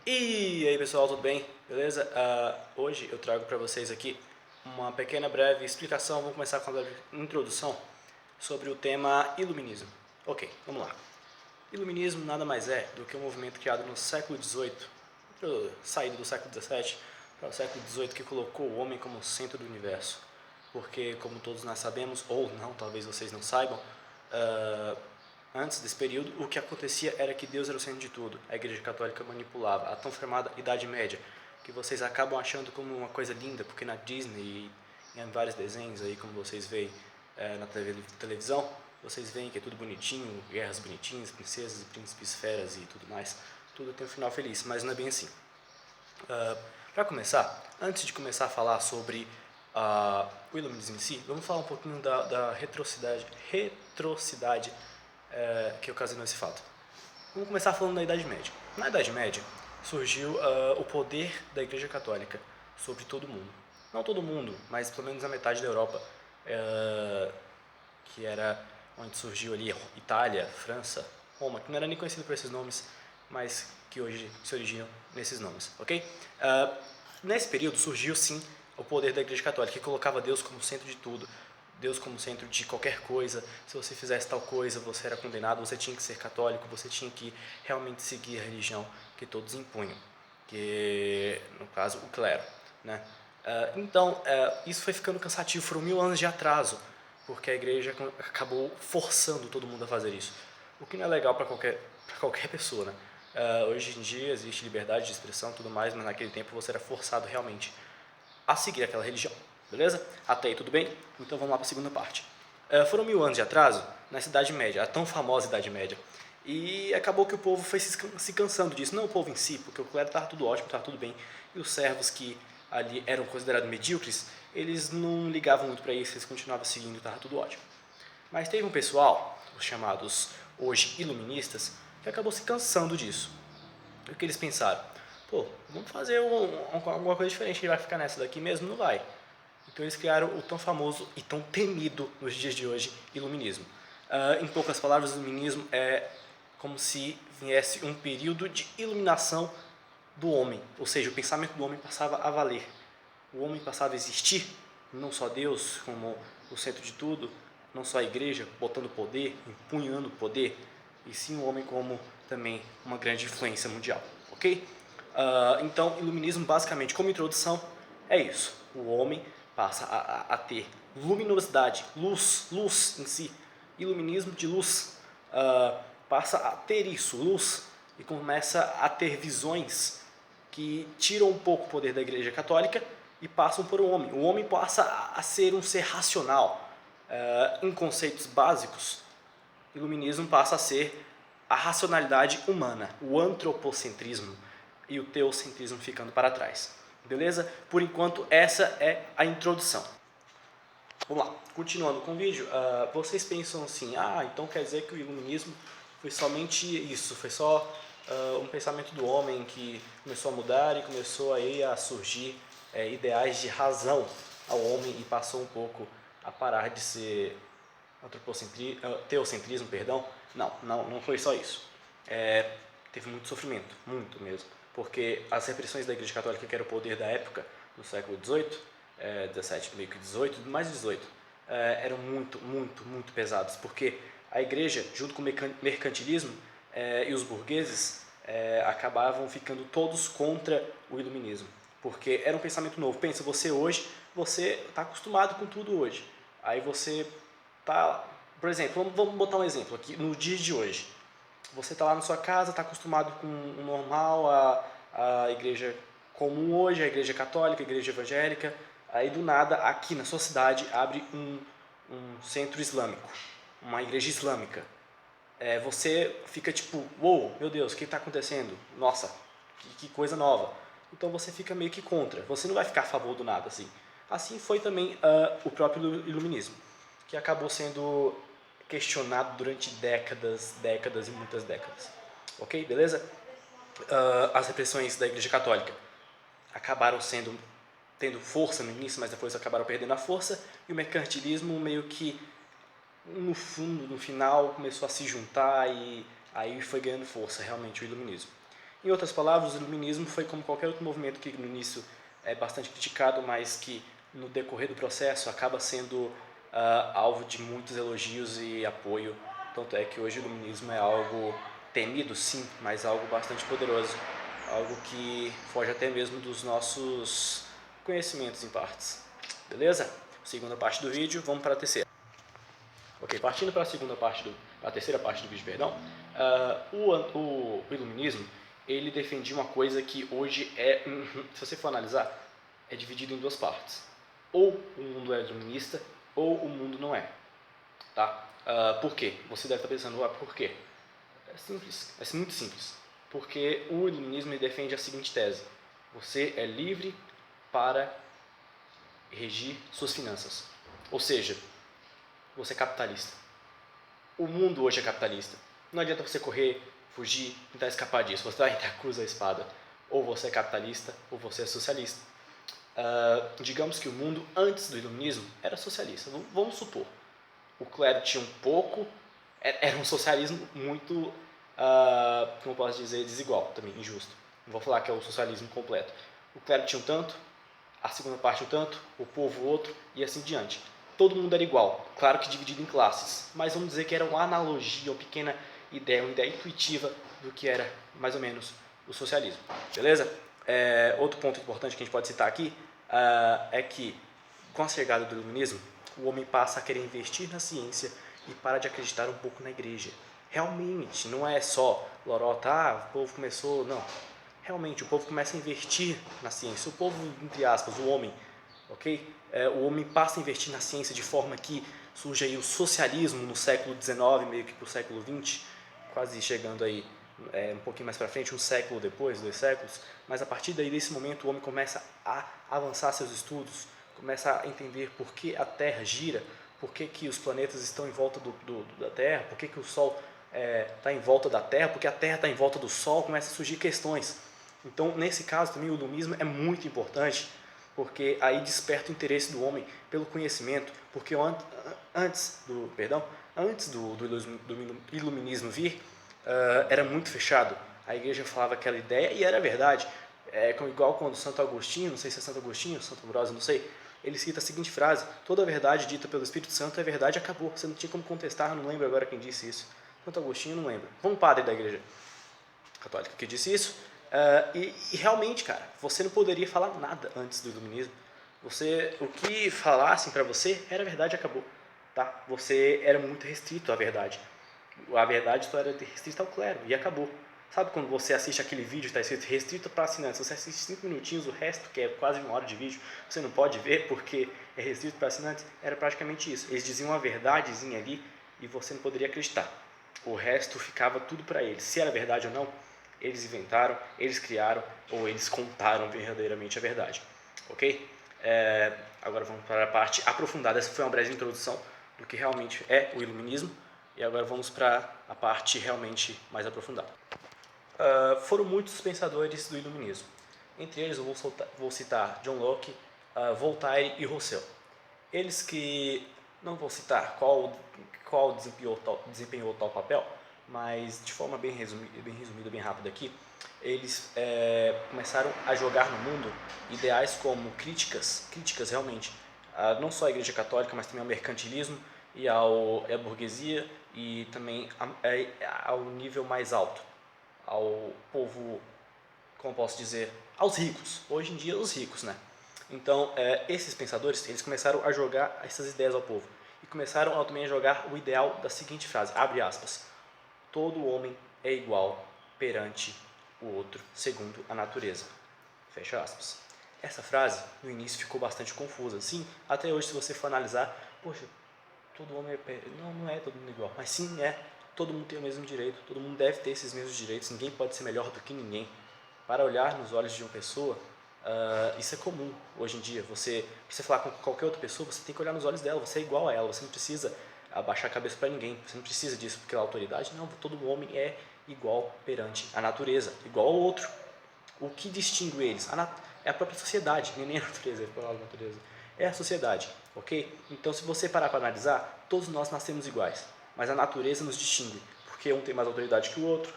E aí pessoal, tudo bem? Beleza? Hoje eu trago para vocês aqui uma pequena breve explicação. Vamos começar com a breve introdução sobre o tema Iluminismo. Ok, vamos lá. Iluminismo nada mais é do que um movimento criado no século XVIII, saído do século XVII para o século XVIII, que colocou o homem como centro do universo. Porque, como todos nós sabemos, ou não, talvez vocês não saibam, antes desse período, o que acontecia era que Deus era o centro de tudo. A Igreja Católica manipulava a tão chamada Idade Média, que vocês acabam achando como uma coisa linda, porque na Disney e em vários desenhos aí, como vocês veem na televisão, vocês veem que é tudo bonitinho, guerras bonitinhas, princesas e príncipes feras e tudo mais. Tudo tem um final feliz, mas não é bem assim. Para começar, antes de começar a falar sobre o iluminismo em si, vamos falar um pouquinho da retrocidade que ocasionou esse fato. Vamos começar falando da Idade Média. Na Idade Média surgiu o poder da Igreja Católica sobre todo mundo. Não todo mundo, mas pelo menos a metade da Europa, que era onde surgiu ali Itália, França, Roma, que não era nem conhecido por esses nomes, mas que hoje se originam nesses nomes, ok? Nesse período surgiu sim o poder da Igreja Católica, que colocava Deus como centro de tudo, Deus como centro de qualquer coisa. Se você fizesse tal coisa, você era condenado, você tinha que ser católico, você tinha que realmente seguir a religião que todos impunham, que no caso o clero, né? Então, isso foi ficando cansativo, foram 1000 anos de atraso, porque a igreja acabou forçando todo mundo a fazer isso, o que não é legal para qualquer pessoa, né? Hoje em dia existe liberdade de expressão e tudo mais, mas naquele tempo você era forçado realmente a seguir aquela religião, beleza? Até aí tudo bem? Então vamos lá para a segunda parte. Foram 1000 anos de atraso na Idade Média, a tão famosa Idade Média, e acabou que o povo foi se cansando disso, não o povo em si, porque o clero estava tudo ótimo, estava tudo bem, e os servos que ali eram considerados medíocres, eles não ligavam muito para isso, eles continuavam seguindo, estava tudo ótimo. Mas teve um pessoal, os chamados hoje iluministas, que acabou se cansando disso. O que eles pensaram? Pô, vamos fazer alguma coisa diferente, ele vai ficar nessa daqui mesmo? Não vai. Então eles criaram o tão famoso e tão temido nos dias de hoje iluminismo. Em poucas palavras, o iluminismo é como se viesse um período de iluminação do homem, ou seja, o pensamento do homem passava a valer. O homem passava a existir, não só Deus como o centro de tudo, não só a igreja botando poder, empunhando poder, e sim o homem como também uma grande influência mundial, ok? Então, iluminismo basicamente, como introdução, é isso. O homem passa a ter luminosidade, luz em si, iluminismo de luz, passa a ter isso, luz, e começa a ter visões que tiram um pouco o poder da Igreja Católica e passam por um homem. O homem passa a ser um ser racional. Em conceitos básicos, o iluminismo passa a ser a racionalidade humana, o antropocentrismo e o teocentrismo ficando para trás. Beleza? Por enquanto, essa é a introdução. Vamos lá, continuando com o vídeo, vocês pensam assim, então quer dizer que o iluminismo foi somente isso, foi só um pensamento do homem que começou a mudar e começou aí a surgir ideais de razão ao homem e passou um pouco a parar de ser teocentrismo, perdão. Não foi só isso. Teve muito sofrimento, muito mesmo, porque as repressões da Igreja Católica, que era o poder da época, no século XVIII, 17, meio que 18, mais 18, eram muito pesados, porque a igreja, junto com o mercantilismo e os burgueses, acabavam ficando todos contra o iluminismo, porque era um pensamento novo. Pensa, você hoje, você está acostumado com tudo hoje, aí você tá, por exemplo, vamos botar um exemplo aqui, no dia de hoje, você está lá na sua casa, está acostumado com o normal, a igreja comum hoje, a igreja católica, a igreja evangélica, aí do nada, aqui na sua cidade, abre um centro islâmico, uma igreja islâmica. Você fica tipo, uou, meu Deus, o que está acontecendo? Nossa, que coisa nova. Então você fica meio que contra, você não vai ficar a favor do nada assim. Assim foi também o próprio iluminismo, que acabou sendo questionado durante décadas e muitas décadas. Ok, beleza? As repressões da Igreja Católica acabaram tendo força no início, mas depois acabaram perdendo a força, e o mercantilismo meio que no fundo, no final, começou a se juntar e aí foi ganhando força realmente o iluminismo. Em outras palavras, o iluminismo foi como qualquer outro movimento que no início é bastante criticado, mas que no decorrer do processo acaba sendo alvo de muitos elogios e apoio. Tanto é que hoje o iluminismo é algo temido, sim, mas algo bastante poderoso, algo que foge até mesmo dos nossos conhecimentos em partes. Beleza? Segunda parte do vídeo, vamos para a terceira. Ok, partindo para a terceira parte do vídeo, perdão, o iluminismo, ele defendia uma coisa que hoje se você for analisar, é dividido em duas partes. Ou o mundo é iluminista, ou o mundo não é. Tá? Por quê? Você deve estar pensando, por quê? É simples, é muito simples. Porque o iluminismo defende a seguinte tese: você é livre para regir suas finanças. Ou seja, você é capitalista. O mundo hoje é capitalista. Não adianta você correr, fugir, tentar escapar disso. Você vai ter a cruz a espada. Ou você é capitalista, ou você é socialista. Digamos que o mundo antes do iluminismo era socialista. Vamos supor. O clero tinha um pouco, era um socialismo muito, como posso dizer, desigual, também injusto. Não vou falar que é o socialismo completo. O clero tinha um tanto, a segunda parte um tanto, o povo outro e assim diante. Todo mundo era igual, claro que dividido em classes, mas vamos dizer que era uma analogia, uma pequena ideia, uma ideia intuitiva do que era mais ou menos o socialismo. Beleza? Outro ponto importante que a gente pode citar aqui é que com a chegada do iluminismo, o homem passa a querer investir na ciência e para de acreditar um pouco na igreja. Realmente, não é só lorota, o povo começou, não. Realmente, o povo começa a investir na ciência. O povo, entre aspas, o homem, ok? O homem passa a investir na ciência de forma que surge aí o socialismo no século XIX, meio que para o século XX, quase chegando aí um pouquinho mais para frente, um século depois, 2 séculos. Mas a partir daí, desse momento, o homem começa a avançar seus estudos, começa a entender por que a Terra gira, por que os planetas estão em volta da Terra, por que o Sol está em volta da Terra, porque a Terra está em volta do Sol, começa a surgir questões. Então, nesse caso também o iluminismo é muito importante, porque aí desperta o interesse do homem pelo conhecimento, porque antes do iluminismo vir, era muito fechado. A igreja falava aquela ideia e era verdade. Igual quando Santo Agostinho, não sei se é Santo Agostinho, Santo Ambrósio, não sei, ele cita a seguinte frase: toda a verdade dita pelo Espírito Santo é verdade e acabou. Você não tinha como contestar, não lembro agora quem disse isso. Santo Agostinho, não lembro. Foi um padre da igreja católica que disse isso. E realmente, cara, você não poderia falar nada antes do iluminismo. O que falassem para você era verdade e acabou. Tá? Você era muito restrito à verdade. A verdade só era restrita ao clero e acabou. Sabe quando você assiste aquele vídeo que está escrito restrito para assinantes? Você assiste 5 minutinhos, o resto, que é quase 1 hora de vídeo, você não pode ver porque é restrito para assinantes. Era praticamente isso. Eles diziam uma verdadezinha ali e você não poderia acreditar. O resto ficava tudo para eles. Se era verdade ou não, eles inventaram, eles criaram ou eles contaram verdadeiramente a verdade. Ok? Agora vamos para a parte aprofundada. Essa foi uma breve introdução do que realmente é o iluminismo. E agora vamos para a parte realmente mais aprofundada. Foram muitos os pensadores do iluminismo. Entre eles eu vou citar John Locke, Voltaire e Rousseau. Eles que, não vou citar qual desempenhou tal papel, mas de forma bem resumida, bem rápida aqui, eles começaram a jogar no mundo ideais como críticas realmente, não só à Igreja Católica, mas também ao mercantilismo e à burguesia e também ao nível mais alto, ao povo, como posso dizer, aos ricos. Hoje em dia, os ricos, né? Então, esses pensadores, eles começaram a jogar essas ideias ao povo e começaram também a jogar o ideal da seguinte frase, abre aspas: todo homem é igual perante o outro, segundo a natureza. Fecha aspas. Essa frase, no início, ficou bastante confusa. Sim, até hoje, se você for analisar, poxa, todo homem não é todo mundo igual, mas sim todo mundo tem o mesmo direito, todo mundo deve ter esses mesmos direitos, ninguém pode ser melhor do que ninguém. Para olhar nos olhos de uma pessoa, isso é comum hoje em dia. Para você falar com qualquer outra pessoa, você tem que olhar nos olhos dela, você é igual a ela, você não precisa abaixar a cabeça para ninguém, você não precisa disso porque a autoridade, não, todo homem é igual perante a natureza, igual ao outro. O que distingue eles? É a própria sociedade, nem a natureza, é a sociedade, ok? Então, se você parar para analisar, todos nós nascemos iguais, mas a natureza nos distingue, porque um tem mais autoridade que o outro,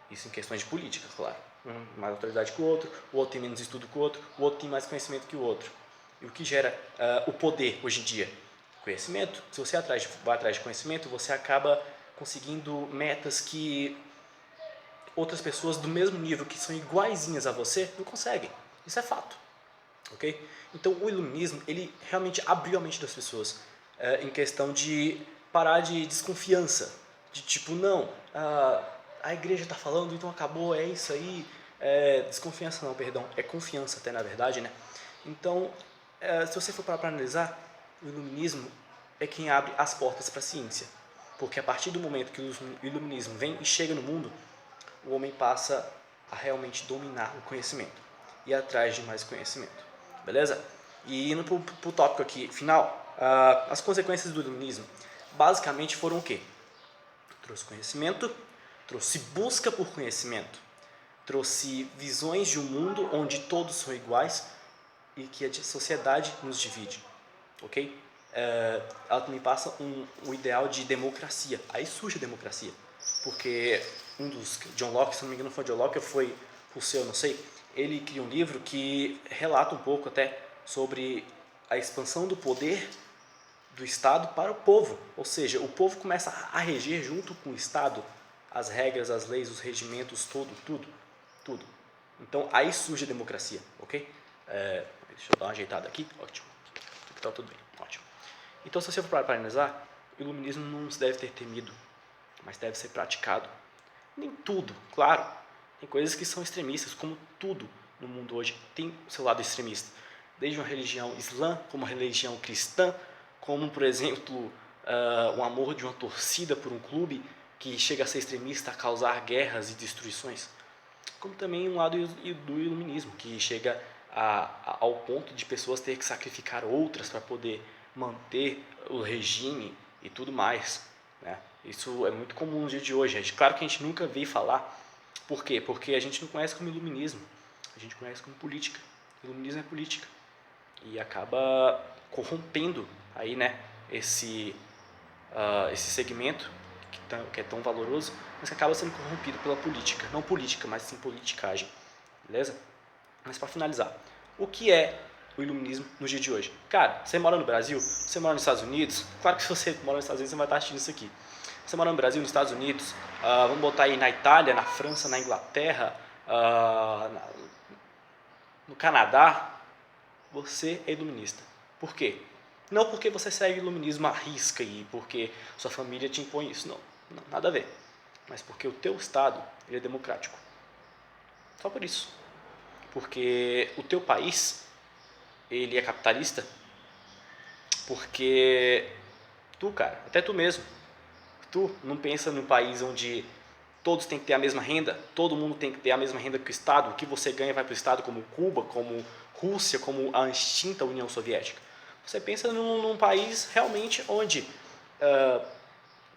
Isso em questões de política, claro. Um mais autoridade que o outro tem menos estudo que o outro tem mais conhecimento que o outro. E o que gera o poder hoje em dia? Conhecimento. Se você vai atrás de conhecimento, você acaba conseguindo metas que outras pessoas do mesmo nível, que são iguaizinhas a você, não conseguem. Isso é fato. Ok? Então o iluminismo, ele realmente abriu a mente das pessoas em questão de parar de desconfiança, de tipo, não, a igreja está falando, então acabou, é isso aí, desconfiança não, perdão, é confiança até na verdade, né? Então, se você for para analisar, o iluminismo é quem abre as portas para a ciência, porque a partir do momento que o iluminismo vem e chega no mundo, o homem passa a realmente dominar o conhecimento e ir atrás de mais conhecimento, beleza? E indo para o tópico aqui final, as consequências do iluminismo basicamente foram o quê? Trouxe conhecimento, trouxe busca por conhecimento, trouxe visões de um mundo onde todos são iguais e que a sociedade nos divide, ok? Ela também passa um ideal de democracia. Aí surge a democracia, porque John Locke, se não me engano foi John Locke ou foi Rousseau, não sei, ele cria um livro que relata um pouco até sobre a expansão do poder do Estado para o povo, ou seja, o povo começa a reger junto com o Estado as regras, as leis, os regimentos, tudo. Então aí surge a democracia, ok? Deixa eu dar uma ajeitada aqui, ótimo, está tudo bem, ótimo. Então se você for para analisar, o iluminismo não se deve ter temido, mas deve ser praticado. Nem tudo, claro, tem coisas que são extremistas, como tudo no mundo hoje tem o seu lado extremista, desde uma religião islã, como uma religião cristã, como, por exemplo, o amor de uma torcida por um clube que chega a ser extremista, a causar guerras e destruições, como também um lado do iluminismo, que chega ao ponto de pessoas ter que sacrificar outras para poder manter o regime e tudo mais, né? Isso é muito comum no dia de hoje. Claro que a gente nunca veio falar. Por quê? Porque a gente não conhece como iluminismo, a gente conhece como política. Iluminismo é política e acaba corrompendo aí, né, esse segmento que é tão valoroso, mas que acaba sendo corrompido pela política. Não política, mas sim politicagem. Beleza? Mas para finalizar, o que é o iluminismo no dia de hoje? Cara, você mora no Brasil, você mora nos Estados Unidos, claro que se você mora nos Estados Unidos você vai estar assistindo isso aqui. Você mora no Brasil, nos Estados Unidos, vamos botar aí na Itália, na França, na Inglaterra, no Canadá, você é iluminista. Por quê? Não porque você segue o iluminismo à risca e porque sua família te impõe isso, não, nada a ver. Mas porque o teu Estado ele é democrático. Só por isso. Porque o teu país ele é capitalista, porque tu, cara, até tu mesmo, tu não pensa num país onde todos têm que ter a mesma renda, todo mundo tem que ter a mesma renda que o Estado, o que você ganha vai para o Estado, como Cuba, como Rússia, como a extinta União Soviética. Você pensa num país realmente onde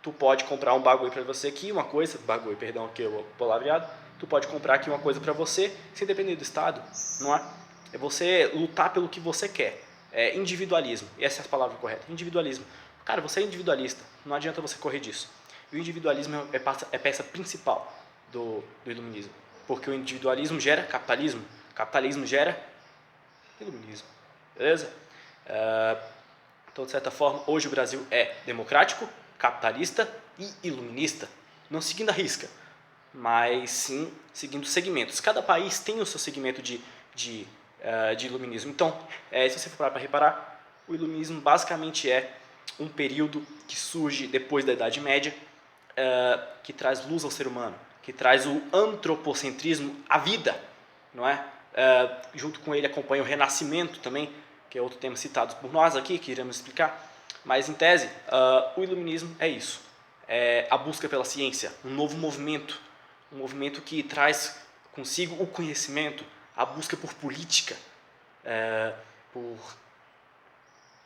tu pode comprar um bagulho para você aqui, uma coisa, bagulho, perdão, aqui o palavreado, tu pode comprar aqui uma coisa para você, sem depender do Estado, não é? É você lutar pelo que você quer. É individualismo, essa é a palavra correta, individualismo. Cara, você é individualista, não adianta você correr disso. E o individualismo é peça principal do iluminismo, porque o individualismo gera capitalismo, capitalismo gera iluminismo, beleza? Então, de certa forma, hoje o Brasil é democrático, capitalista e iluminista, não seguindo a risca, mas sim seguindo segmentos. Cada país tem o seu segmento de iluminismo. Então, se você for para reparar, o iluminismo basicamente é um período que surge depois da Idade Média, que traz luz ao ser humano, que traz o antropocentrismo à vida, não é? Junto com ele acompanha o Renascimento também, que é outro tema citado por nós aqui, que iremos explicar. Mas, em tese, o iluminismo é isso. É a busca pela ciência, um novo movimento, um movimento que traz consigo o conhecimento, a busca por política, por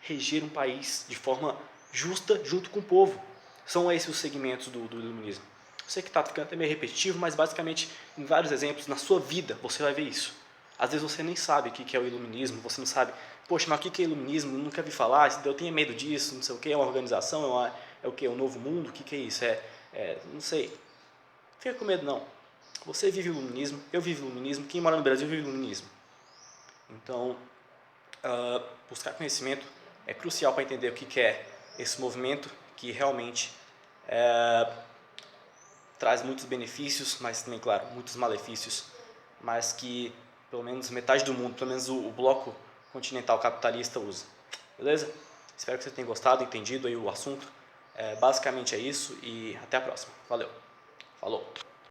reger um país de forma justa junto com o povo. São esses os segmentos do iluminismo. Eu sei que está ficando até meio repetitivo, mas basicamente, em vários exemplos, na sua vida, você vai ver isso. Às vezes você nem sabe o que é o iluminismo, você não sabe, poxa, mas o que é iluminismo? Eu nunca vi falar, eu tenho medo disso, não sei o que, é uma organização, é o que? É um novo mundo? O que é isso? Não sei. Fica com medo não. Você vive o iluminismo, eu vivo o iluminismo, quem mora no Brasil vive o iluminismo. Então, buscar conhecimento é crucial para entender o que é esse movimento que realmente traz muitos benefícios, mas também, claro, muitos malefícios, mas que pelo menos metade do mundo, pelo menos o bloco continental capitalista usa. Beleza? Espero que você tenha gostado, entendido aí o assunto. Basicamente é isso e até a próxima. Valeu. Falou.